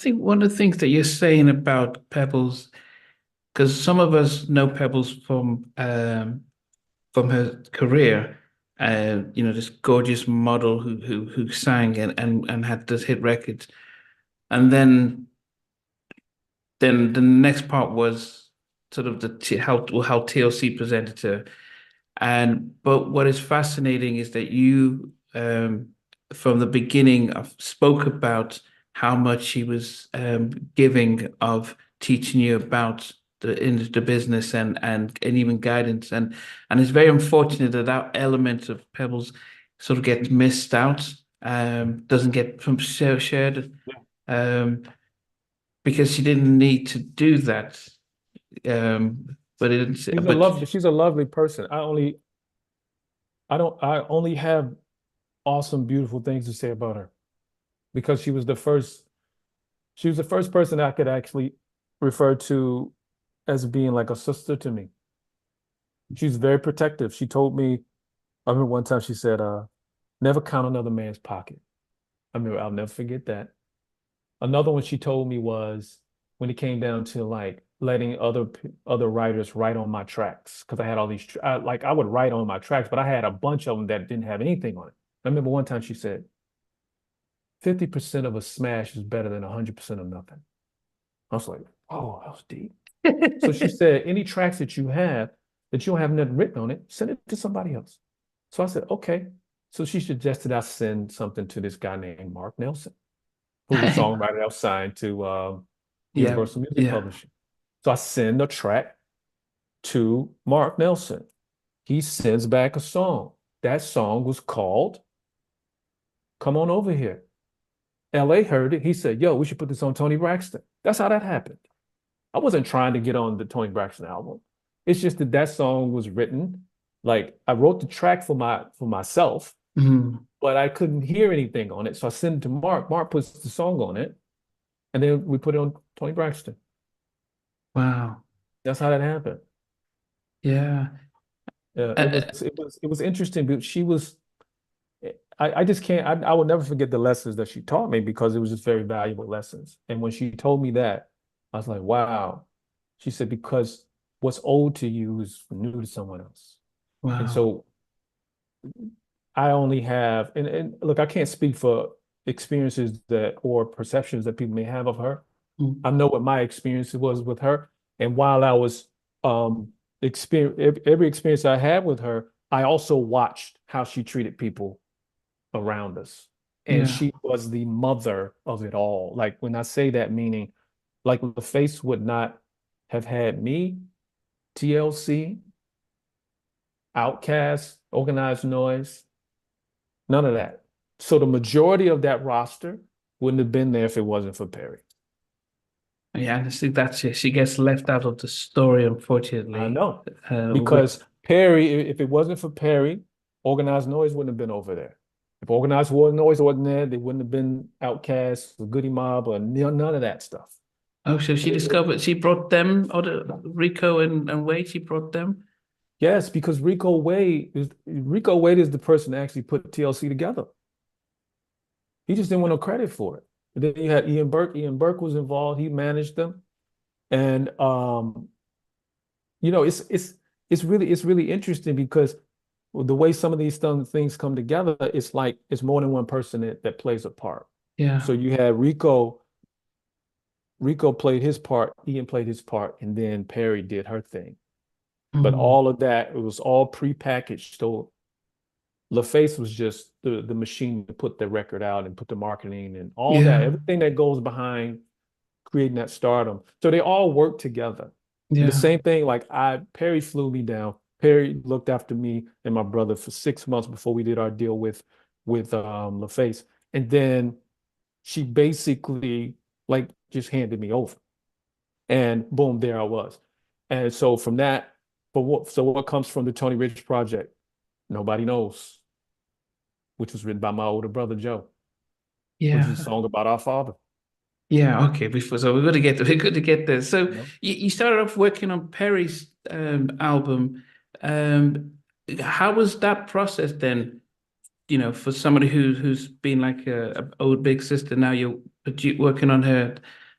think one of the things that you're saying about Pebbles, because some of us know Pebbles from her career, this gorgeous model who sang and had those hit records, and then the next part was sort of how TLC presented her. And but what is fascinating is that you from the beginning spoke about how much she was giving of teaching you about the business and even guidance, and it's very unfortunate that that element of Pebbles sort of gets missed out, doesn't get from shared, um, because she didn't need to do that. But it but She's a lovely person. I only have awesome, beautiful things to say about her because she was the first person I could actually refer to as being like a sister to me. She's very protective. She told me, I remember one time she said, never count another man's pocket. I mean, I'll never forget that. Another one she told me was when it came down to like letting other writers write on my tracks because I had all these like I would write on my tracks, but I had a bunch of them that didn't have anything on it. I remember one time she said, 50% of a smash is better than 100% of nothing. I was like, oh, that was deep. So she said, any tracks that you have that you don't have nothing written on it, send it to somebody else. So I said, okay. So she suggested I send something to this guy named Mark Nelson, who's a songwriter that was signed to yeah, Universal Music yeah. Publishing. So I send a track to Mark Nelson. He sends back a song. That song was called Come On Over Here. LA heard it. He said, yo, we should put this on Tony Braxton. That's how that happened. I wasn't trying to get on the Tony Braxton album. It's just that that song was written. Like I wrote the track for myself, Mhm. but I couldn't hear anything on it. So I sent it to Mark. Mark puts the song on it, and then we put it on Tony Braxton. Wow. That's how that happened. Yeah. Yeah, Uh, it was interesting, but she was I just can't I will never forget the lessons that she taught me because it was just very valuable lessons. And when she told me that, I was like, wow. She said, because what's old to you is new to someone else. And wow. so I only have and look, I can't speak for experiences that or perceptions that people may have of her. I Mm. know what my experience was with her. And while I was experience every experience I had with her, I also watched how she treated people around us. And Yeah. she was the mother of it all. Like when I say that, meaning like LaFace would not have had me, TLC, Outcast, Organized Noise, none of that. So the majority of that roster wouldn't have been there if it wasn't for Perry. Yeah, and I think that's it. She gets left out of the story, I unfortunately. know. With Because Perry, if it wasn't for Perry, Organized Noise wouldn't have been over there. If Organized Noise wasn't there, they wouldn't have been Outcast, the Goody Mob, or none of that stuff. oh, so she discovered she brought them, or Rico and Wade, she brought them. Yes, because Rico Wade is the person that actually put TLC together. He just didn't want no credit for it. But then you had Ian Burke. Ian Burke was involved. He managed them, and you know, it's really interesting because the way some of these things come together, it's like it's more than one person that plays a part. Yeah. So you had Rico played his part, Ian played his part, and then Perry did her thing. But Mm. all of that, it was all prepackaged. So LaFace was just the machine to put the record out and put the marketing and all that, Yeah. everything that goes behind creating that stardom. So they all work together. And the Yeah. same thing, like Perry flew me down. Perry looked after me and my brother for 6 months before we did our deal with LaFace. And then she basically like just handed me over. And boom, there I was. And so from that, what comes from the Tony Rich project? Nobody knows, which was written by my older brother Joe, which is a Yeah. song about our father. Yeah. Okay. Before, so we're going to get there. So You know? you started off working on Perry's album. Um, how was that process then? For somebody who's been like a old big sister, now you're working on her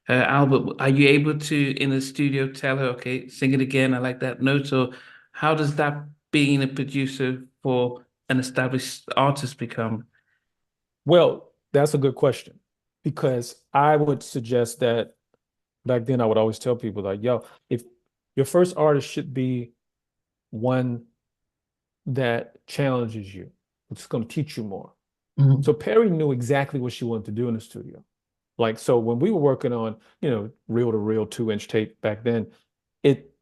album, are you able to in the studio tell her, okay, sing it again, I like that note? Or how does that being a producer for an established artist become? Well, that's a good question because I would suggest that back then I would always tell people like, yo, if your first artist should be one that challenges you, it's going to teach you more. Mhm. So Perry knew exactly what she wanted to do in the studio. Like, so when we were working on, reel to reel 2-inch tape back then, it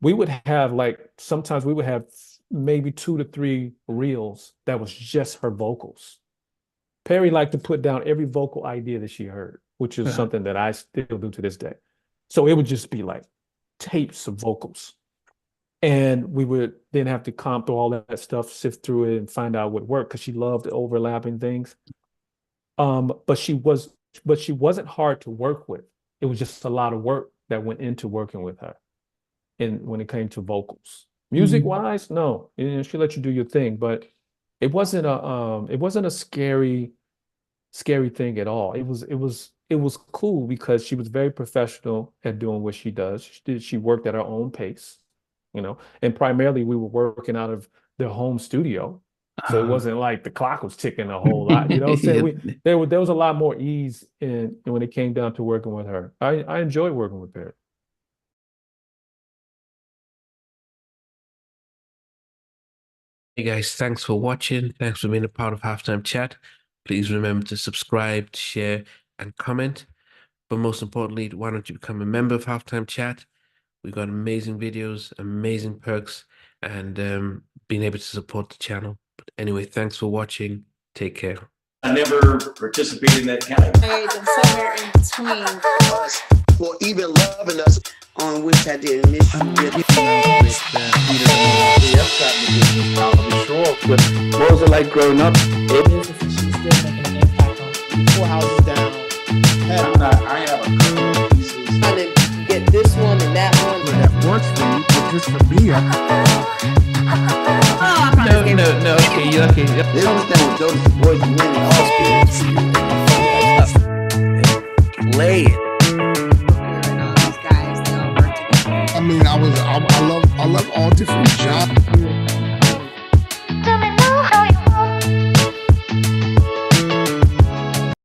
we would have like sometimes we would have maybe 2 to 3 reels that was just her vocals. Perry liked to put down every vocal idea that she heard, which is Uh, something that I still do to this day. So it would just be like tapes of vocals. And we would then have to comp through all that stuff, sift through it, and find out what worked because she loved overlapping things. But she wasn't hard to work with. It was just a lot of work that went into working with her. And when it came to vocals, music mm. wise, no, she let you do your thing, but it wasn't a scary thing at all. It was cool because she was very professional at doing what she does. She worked at her own pace, and primarily we were working out of their home studio. So it Uh, wasn't like the clock was ticking a whole lot. You know what I'm saying? yeah. There was a lot more ease in when it came down to working with her. I enjoyed working with her. Hey guys, thanks for watching. Thanks for being a part of Halftime Chat. Please remember to subscribe, share, and comment. But most importantly, why don't you become a member of Halftime Chat? We've got amazing videos, amazing perks, and being able to support the channel. But anyway, thanks for watching. Take care. I never participated in that kind of. And somewhere in between us for even loving us, on which I didn't miss you with. What was it like growing up? she's still making an impact on 4 houses down. I have a couple of pieces. Trying to get this one and that one. That works for you, but just for me, No, okay. They understand what those boys do in the play it. These guys, they all work together. I mean, I love all different genres.